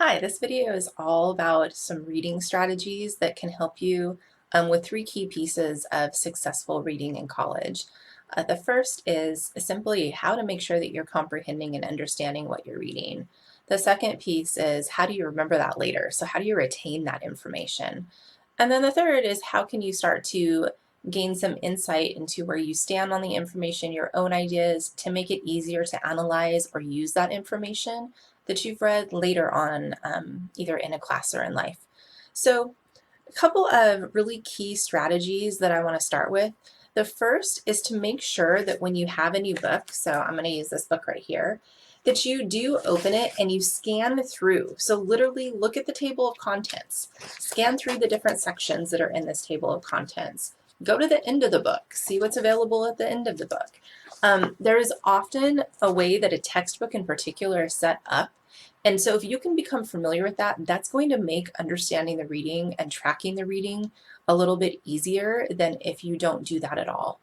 Hi, this video is all about some reading strategies that can help you with three key pieces of successful reading in college. The first is simply how to make sure that you're comprehending and understanding what you're reading. The second piece is how do you remember that later? So how do you retain that information? And then the third is how can you start to gain some insight into where you stand on the information, your own ideas, to make it easier to analyze or use that information that you've read later on, either in a class or in life. So a couple of really key strategies that I want to start with. The first is to make sure that when you have a new book, so I'm going to use this book right here, that you do open it and you scan through. So literally look at the table of contents, scan through the different sections that are in this table of contents. Go to the end of the book, see what's available at the end of the book. There is often a way that a textbook in particular is set up. And so if you can become familiar with that, that's going to make understanding the reading and tracking the reading a little bit easier than if you don't do that at all.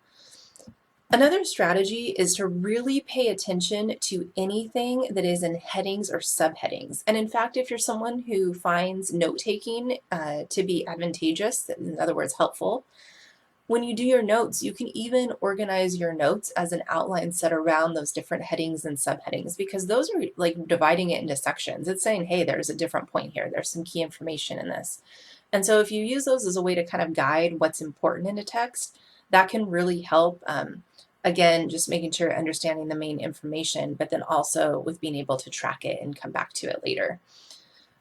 Another strategy is to really pay attention to anything that is in headings or subheadings. And in fact, if you're someone who finds note-taking to be advantageous, in other words, helpful, when you do your notes, you can even organize your notes as an outline set around those different headings and subheadings, because those are like dividing it into sections. It's saying, hey, there's a different point here. There's some key information in this. And so if you use those as a way to kind of guide what's important in a text, that can really help. Again, just making sure you're understanding the main information, but then also with being able to track it and come back to it later.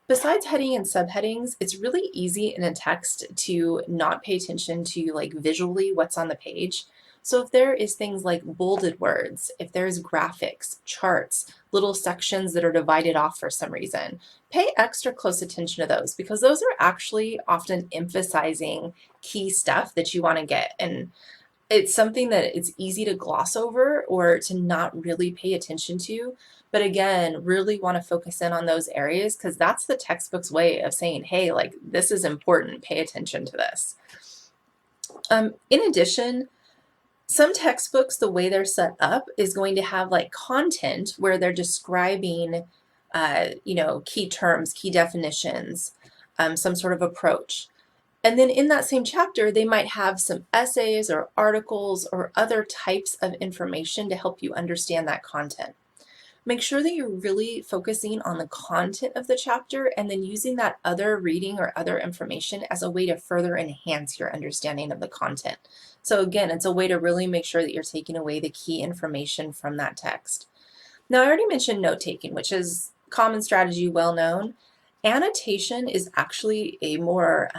Besides heading and subheadings, it's really easy in a text to not pay attention to like visually what's on the page. So if there is things like bolded words, if there's graphics, charts, little sections that are divided off for some reason, pay extra close attention to those, because those are actually often emphasizing key stuff that you want to get. And it's something that it's easy to gloss over or to not really pay attention to. But again, really want to focus in on those areas, because that's the textbook's way of saying, hey, like this is important, pay attention to this. In addition, some textbooks, the way they're set up is going to have like content where they're describing, key terms, key definitions, some sort of approach. And then in that same chapter, they might have some essays or articles or other types of information to help you understand that content. Make sure that you're really focusing on the content of the chapter and then using that other reading or other information as a way to further enhance your understanding of the content. So again, it's a way to really make sure that you're taking away the key information from that text. Now, I already mentioned note-taking, which is a common strategy, well known. Annotation is actually a more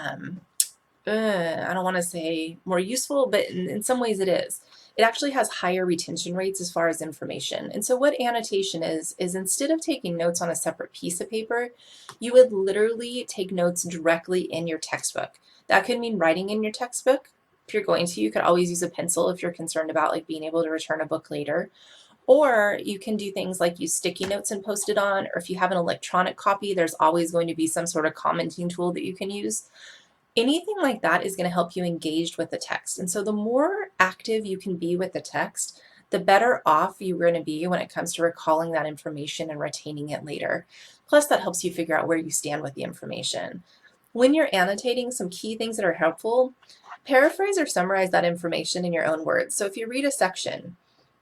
I don't want to say more useful, but in some ways it is. It actually has higher retention rates as far as information. And so what annotation is instead of taking notes on a separate piece of paper, you would literally take notes directly in your textbook. That could mean writing in your textbook. If you're going to, you could always use a pencil if you're concerned about like being able to return a book later. Or you can do things like use sticky notes and post it on, or if you have an electronic copy, there's always going to be some sort of commenting tool that you can use. Anything like that is going to help you engage with the text. And so the more active you can be with the text, the better off you're going to be when it comes to recalling that information and retaining it later. Plus, that helps you figure out where you stand with the information. When you're annotating, some key things that are helpful: paraphrase or summarize that information in your own words. So if you read a section,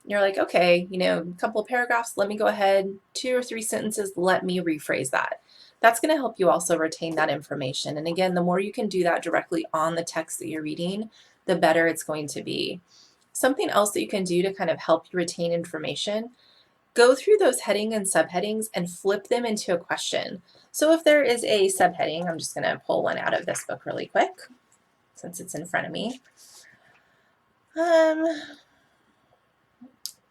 you're like, okay, a couple of paragraphs, let me go ahead, 2 or 3 sentences, let me rephrase that. That's going to help you also retain that information. And again, the more you can do that directly on the text that you're reading, the better it's going to be. Something else that you can do to kind of help you retain information: go through those heading and subheadings and flip them into a question. So if there is a subheading, I'm just going to pull one out of this book really quick since it's in front of me.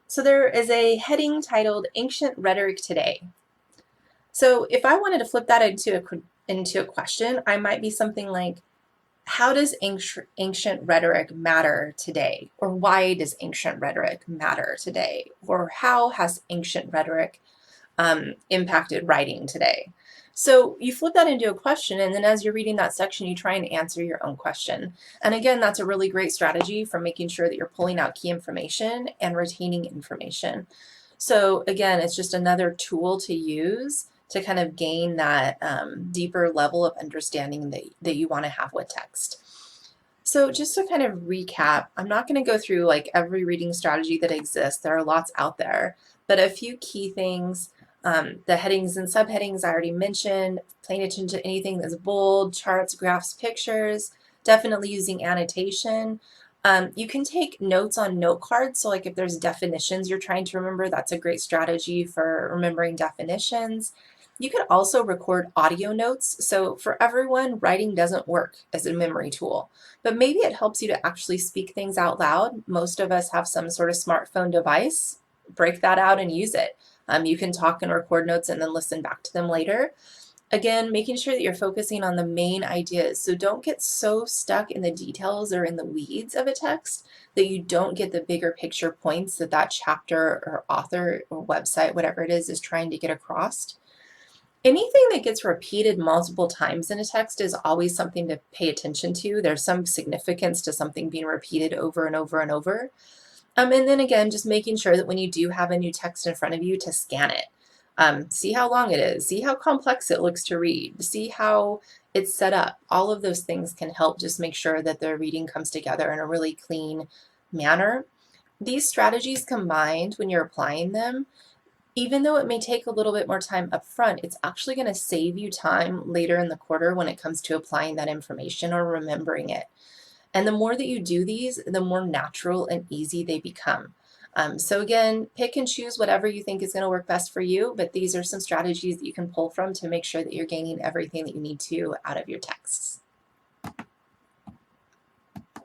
So there is a heading titled Ancient Rhetoric Today. So if I wanted to flip that into a question, I might be something like, how does ancient rhetoric matter today? Or why does ancient rhetoric matter today? Or how has ancient rhetoric impacted writing today? So you flip that into a question, and then as you're reading that section, you try and answer your own question. And again, that's a really great strategy for making sure that you're pulling out key information and retaining information. So again, it's just another tool to use to kind of gain that deeper level of understanding that you want to have with text. So just to kind of recap, I'm not going to go through like every reading strategy that exists. There are lots out there, but a few key things. The headings and subheadings I already mentioned, paying attention to anything that's bold, charts, graphs, pictures, definitely using annotation. You can take notes on note cards. So like if there's definitions you're trying to remember, that's a great strategy for remembering definitions. You could also record audio notes. So for everyone, writing doesn't work as a memory tool, but maybe it helps you to actually speak things out loud. Most of us have some sort of smartphone device. Break that out and use it. You can talk and record notes and then listen back to them later. Again, making sure that you're focusing on the main ideas. So don't get so stuck in the details or in the weeds of a text that you don't get the bigger picture points that that chapter or author or website, whatever it is trying to get across. Anything that gets repeated multiple times in a text is always something to pay attention to. There's some significance to something being repeated over and over and over. And then again, just making sure that when you do have a new text in front of you to scan it. See how long it is, see how complex it looks to read, see how it's set up. All of those things can help just make sure that the reading comes together in a really clean manner. These strategies combined, when you're applying them, even though it may take a little bit more time up front, it's actually going to save you time later in the quarter when it comes to applying that information or remembering it. And the more that you do these, the more natural and easy they become. So again, pick and choose whatever you think is going to work best for you, but these are some strategies that you can pull from to make sure that you're gaining everything that you need to out of your texts.